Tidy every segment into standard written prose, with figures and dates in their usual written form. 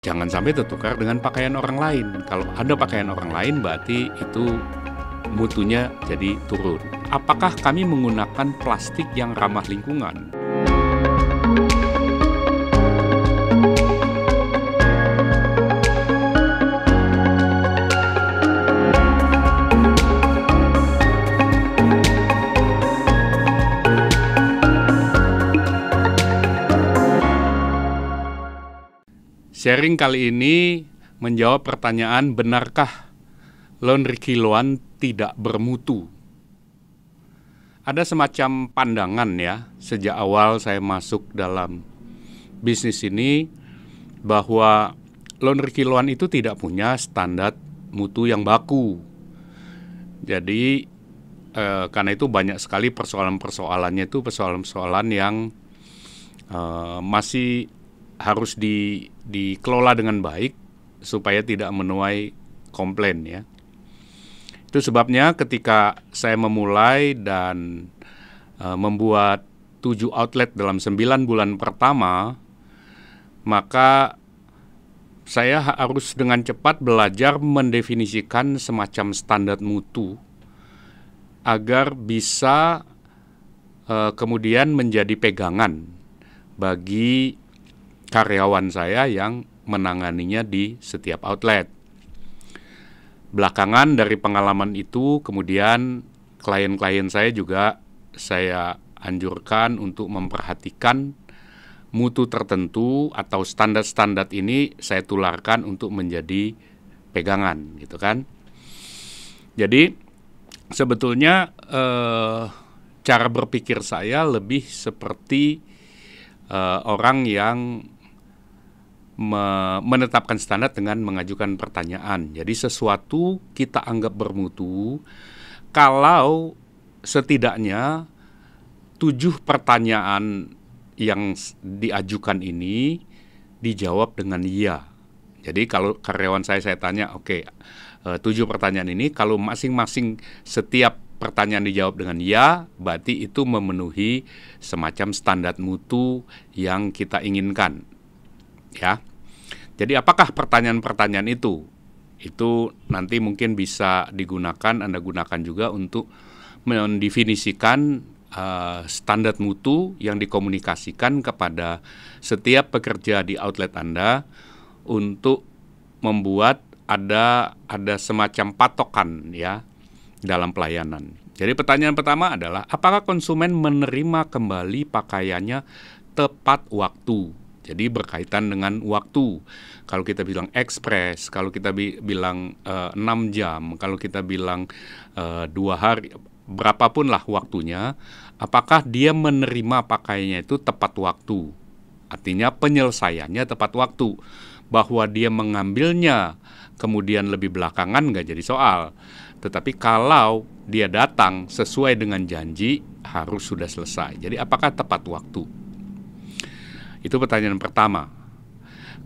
Jangan sampai tertukar dengan pakaian orang lain. Kalau ada pakaian orang lain berarti itu mutunya jadi turun. Apakah kami menggunakan plastik yang ramah lingkungan? Sharing kali ini menjawab pertanyaan, benarkah laundry kiloan tidak bermutu? Ada semacam pandangan ya, sejak awal saya masuk dalam bisnis ini, bahwa laundry kiloan itu tidak punya standar mutu yang baku. Jadi karena itu banyak sekali persoalan-persoalannya itu persoalan-persoalan yang masih harus dikelola dengan baik supaya tidak menuai komplain ya. Itu sebabnya ketika saya memulai dan membuat 7 outlet dalam 9 bulan pertama, maka saya harus dengan cepat belajar mendefinisikan semacam standar mutu agar bisa kemudian menjadi pegangan bagi karyawan saya yang menanganinya di setiap outlet. Belakangan dari pengalaman itu, kemudian klien-klien saya juga saya anjurkan untuk memperhatikan mutu tertentu atau standar-standar ini saya tularkan untuk menjadi pegangan, gitu kan. Jadi sebetulnya cara berpikir saya lebih seperti orang yang menetapkan standar dengan mengajukan pertanyaan. Jadi sesuatu kita anggap bermutu kalau setidaknya 7 pertanyaan yang diajukan ini dijawab dengan iya. Jadi kalau karyawan saya tanya, oke, 7 pertanyaan ini kalau masing-masing setiap pertanyaan dijawab dengan ya, berarti itu memenuhi semacam standar mutu yang kita inginkan. Ya, jadi apakah pertanyaan-pertanyaan itu? Itu nanti mungkin bisa digunakan, Anda gunakan juga untuk mendefinisikan standar mutu yang dikomunikasikan kepada setiap pekerja di outlet Anda untuk membuat ada semacam patokan ya dalam pelayanan. Jadi pertanyaan pertama adalah, apakah konsumen menerima kembali pakaiannya tepat waktu? Jadi berkaitan dengan waktu. Kalau kita bilang ekspres, kalau kita bilang 6 jam, kalau kita bilang 2 hari, berapapun lah waktunya, apakah dia menerima pakaiannya itu tepat waktu? Artinya penyelesaiannya tepat waktu. Bahwa dia mengambilnya kemudian lebih belakangan nggak jadi soal. Tetapi kalau dia datang sesuai dengan janji, harus sudah selesai. Jadi apakah tepat waktu? Itu pertanyaan pertama.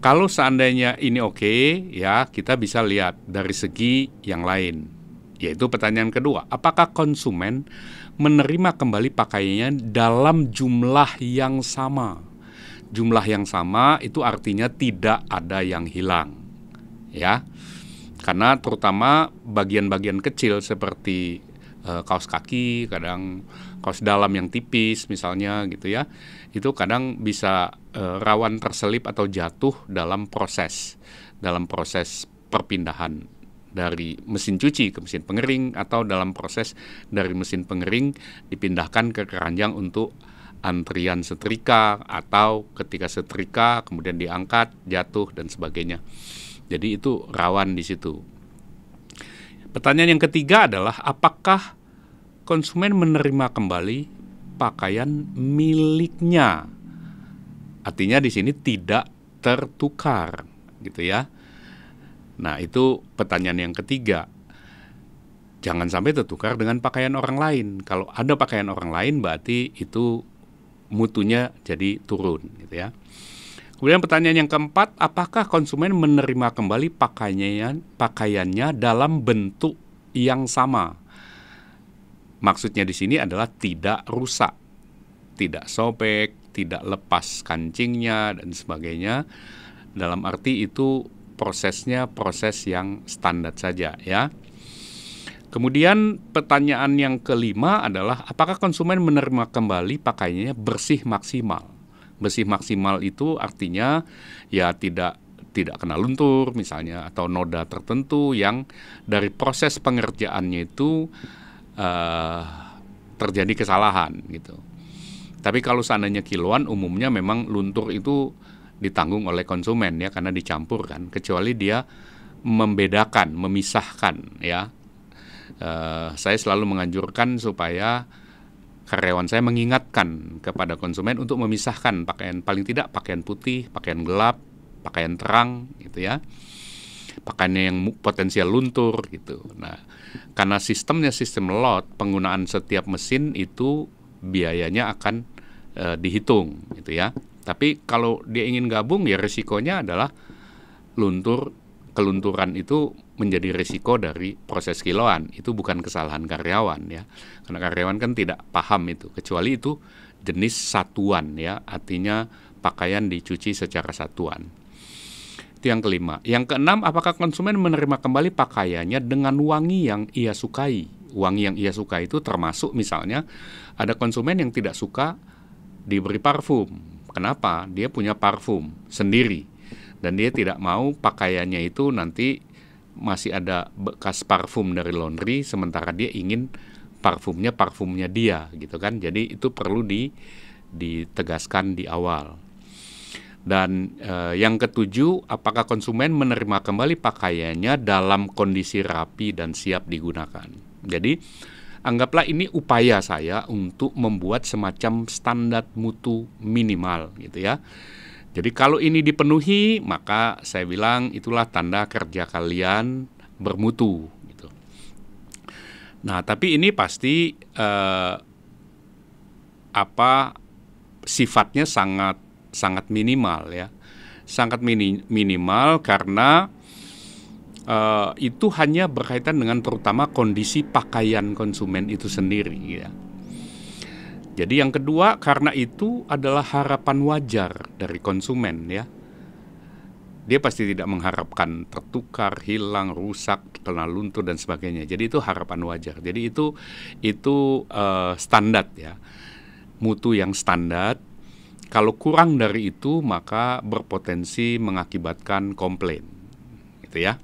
Kalau seandainya ini oke, ya kita bisa lihat dari segi yang lain. Yaitu pertanyaan kedua, apakah konsumen menerima kembali pakaiannya dalam jumlah yang sama? Jumlah yang sama itu artinya tidak ada yang hilang. Ya. Karena terutama bagian-bagian kecil seperti kaos kaki, kadang kaos dalam yang tipis misalnya gitu ya, itu kadang bisa rawan terselip atau jatuh dalam proses perpindahan dari mesin cuci ke mesin pengering, atau dalam proses dari mesin pengering dipindahkan ke keranjang untuk antrian setrika, atau ketika setrika kemudian diangkat, jatuh dan sebagainya. Jadi itu rawan di situ. Pertanyaan yang ketiga adalah, apakah konsumen menerima kembali pakaian miliknya? Artinya di sini tidak tertukar, gitu ya. Nah, itu pertanyaan yang ketiga. Jangan sampai tertukar dengan pakaian orang lain. Kalau ada pakaian orang lain berarti itu mutunya jadi turun, gitu ya. Kemudian pertanyaan yang keempat, apakah konsumen menerima kembali pakaiannya dalam bentuk yang sama? Maksudnya di sini adalah tidak rusak, tidak sobek, tidak lepas kancingnya dan sebagainya. dalam arti itu prosesnya proses yang standar saja ya. Kemudian pertanyaan yang kelima adalah apakah konsumen menerima kembali pakaiannya bersih maksimal. Bersih maksimal itu artinya ya tidak kena luntur misalnya, atau noda tertentu yang dari proses pengerjaannya itu terjadi kesalahan gitu. Tapi kalau seandainya kiloan, umumnya memang luntur itu ditanggung oleh konsumen ya, karena dicampur kan, kecuali dia membedakan, memisahkan ya. Saya selalu menganjurkan supaya karyawan saya mengingatkan kepada konsumen untuk memisahkan pakaian, paling tidak pakaian putih, pakaian gelap, pakaian terang gitu ya, pakaian yang potensial luntur gitu. Nah, karena sistemnya sistem lot, penggunaan setiap mesin itu biayanya akan dihitung gitu ya. Tapi kalau dia ingin gabung ya risikonya adalah kelunturan itu menjadi risiko dari proses kiloan. Itu bukan kesalahan karyawan ya, karena karyawan kan tidak paham itu, kecuali itu jenis satuan ya, artinya pakaian dicuci secara satuan. Itu yang kelima. Yang keenam, apakah konsumen menerima kembali pakaiannya dengan wangi yang ia sukai. Wangi yang ia suka itu termasuk misalnya ada konsumen yang tidak suka diberi parfum. Kenapa? Dia punya parfum sendiri dan dia tidak mau pakaiannya itu nanti masih ada bekas parfum dari laundry, sementara dia ingin parfumnya dia gitu kan. Jadi itu perlu ditegaskan di awal. Dan yang ketujuh, apakah konsumen menerima kembali pakaiannya dalam kondisi rapi dan siap digunakan. Jadi anggaplah ini upaya saya untuk membuat semacam standar mutu minimal gitu ya. Jadi kalau ini dipenuhi, maka saya bilang itulah tanda kerja kalian bermutu gitu. Nah, tapi ini pasti sifatnya sangat minimal ya. Sangat minimal karena itu hanya berkaitan dengan terutama kondisi pakaian konsumen itu sendiri ya. Jadi yang kedua, karena itu adalah harapan wajar dari konsumen ya. Dia pasti tidak mengharapkan tertukar, hilang, rusak, kena luntur dan sebagainya. Jadi itu harapan wajar. Jadi itu standar ya. Mutu yang standar. Kalau kurang dari itu maka berpotensi mengakibatkan komplain. Gitu ya.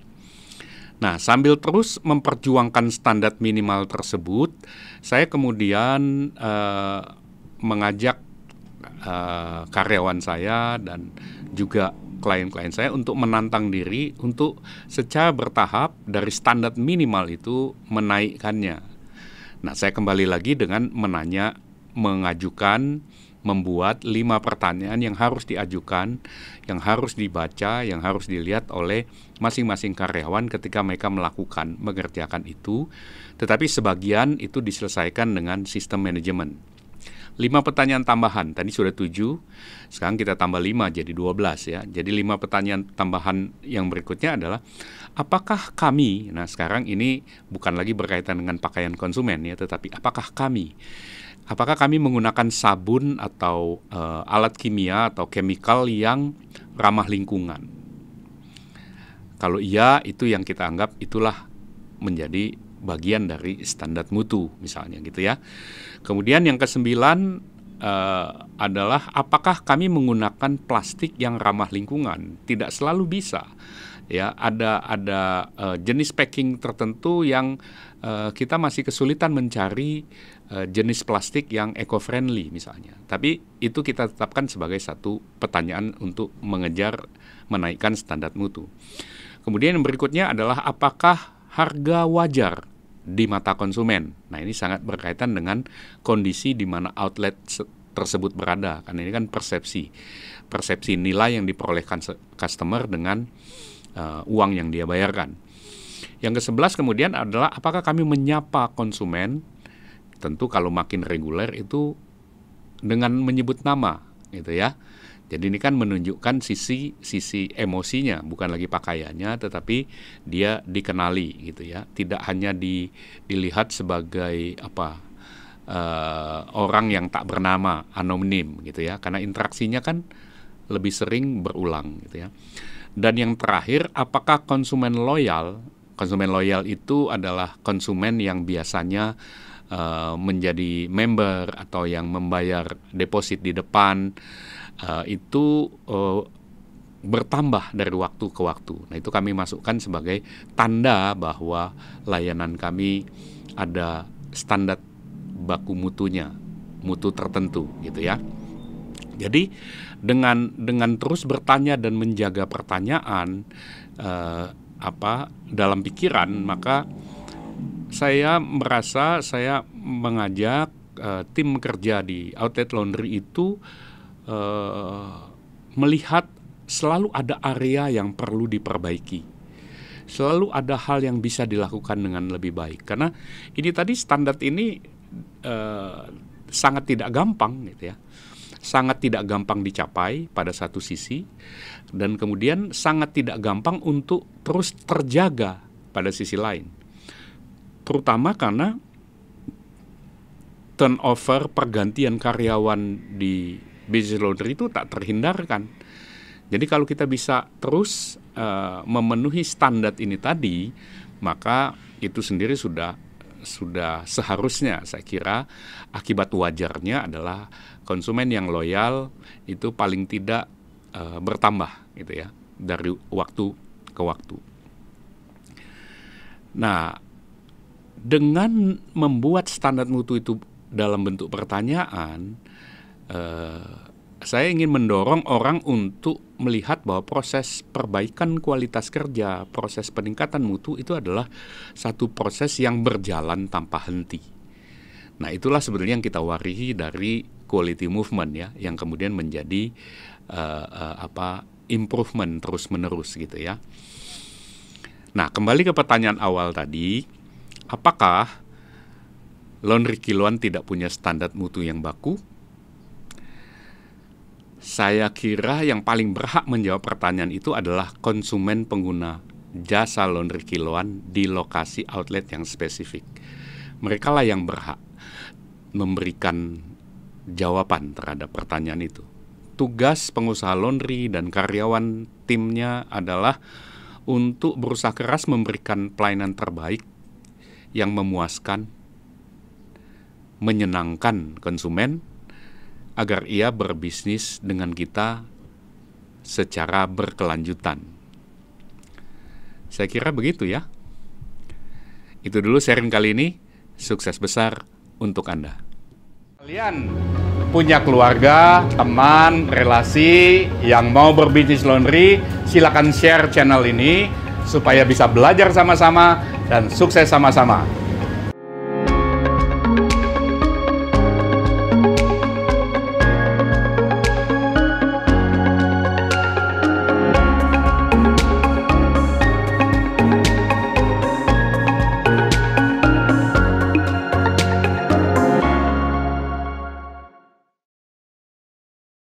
Nah, sambil terus memperjuangkan standar minimal tersebut, saya kemudian mengajak karyawan saya dan juga klien-klien saya untuk menantang diri untuk secara bertahap dari standar minimal itu menaikkannya. Nah, saya kembali lagi dengan membuat 5 pertanyaan yang harus diajukan, yang harus dibaca, yang harus dilihat oleh masing-masing karyawan ketika mereka mengerjakan itu. Tetapi sebagian itu diselesaikan dengan sistem manajemen. 5 pertanyaan tambahan, tadi sudah 7, sekarang kita tambah 5 jadi 12 ya. Jadi 5 pertanyaan tambahan yang berikutnya adalah apakah kami, nah sekarang ini bukan lagi berkaitan dengan pakaian konsumen ya, tetapi apakah kami menggunakan sabun atau alat kimia atau chemical yang ramah lingkungan? Kalau iya, itu yang kita anggap itulah menjadi bagian dari standar mutu misalnya gitu ya. Kemudian yang ke-9 adalah apakah kami menggunakan plastik yang ramah lingkungan? Tidak selalu bisa. Ya, ada jenis packing tertentu yang kita masih kesulitan mencari jenis plastik yang eco-friendly misalnya. Tapi itu kita tetapkan sebagai satu pertanyaan untuk menaikkan standar mutu. Kemudian yang berikutnya adalah apakah harga wajar di mata konsumen. Nah, ini sangat berkaitan dengan kondisi di mana outlet tersebut berada. Karena ini kan persepsi nilai yang diperolehkan customer dengan uang yang dia bayarkan. Yang ke-11 kemudian adalah apakah kami menyapa konsumen, tentu kalau makin reguler itu dengan menyebut nama gitu ya. Jadi ini kan menunjukkan sisi emosinya, bukan lagi pakaiannya, tetapi dia dikenali gitu ya. Tidak hanya dilihat sebagai orang yang tak bernama, anonim gitu ya. Karena interaksinya kan lebih sering berulang gitu ya. Dan yang terakhir, apakah konsumen loyal? Konsumen loyal itu adalah konsumen yang biasanya menjadi member atau yang membayar deposit di depan, itu bertambah dari waktu ke waktu. Nah, itu kami masukkan sebagai tanda bahwa layanan kami ada standar baku mutunya, mutu tertentu gitu ya. Jadi dengan terus bertanya dan menjaga pertanyaan dalam pikiran, maka saya merasa saya mengajak tim kerja di Outlet Laundry itu melihat selalu ada area yang perlu diperbaiki. Selalu ada hal yang bisa dilakukan dengan lebih baik. Karena ini tadi standar ini sangat tidak gampang gitu ya. Sangat tidak gampang dicapai pada satu sisi, dan kemudian sangat tidak gampang untuk terus terjaga pada sisi lain. Terutama karena turnover pergantian karyawan di bisnis laundry itu tak terhindarkan. Jadi kalau kita bisa terus memenuhi standar ini tadi, maka itu sendiri sudah seharusnya, saya kira akibat wajarnya adalah konsumen yang loyal itu paling tidak bertambah gitu ya dari waktu ke waktu. Nah, dengan membuat standar mutu itu dalam bentuk pertanyaan, saya ingin mendorong orang untuk melihat bahwa proses perbaikan kualitas kerja, proses peningkatan mutu itu adalah satu proses yang berjalan tanpa henti. Nah, itulah sebenarnya yang kita warihi dari quality movement ya, yang kemudian menjadi improvement terus-menerus gitu ya. Nah, kembali ke pertanyaan awal tadi, apakah laundry kiloan tidak punya standar mutu yang baku? Saya kira yang paling berhak menjawab pertanyaan itu adalah konsumen pengguna jasa laundry kiloan di lokasi outlet yang spesifik. Mereka lah yang berhak memberikan jawaban terhadap pertanyaan itu. Tugas pengusaha laundry dan karyawan timnya adalah untuk berusaha keras memberikan pelayanan terbaik yang memuaskan, menyenangkan konsumen, agar ia berbisnis dengan kita secara berkelanjutan. Saya kira begitu ya. Itu dulu sharing kali ini. Sukses besar untuk Anda. Kalian punya keluarga, teman, relasi yang mau berbisnis laundry, silakan share channel ini supaya bisa belajar sama-sama dan sukses sama-sama.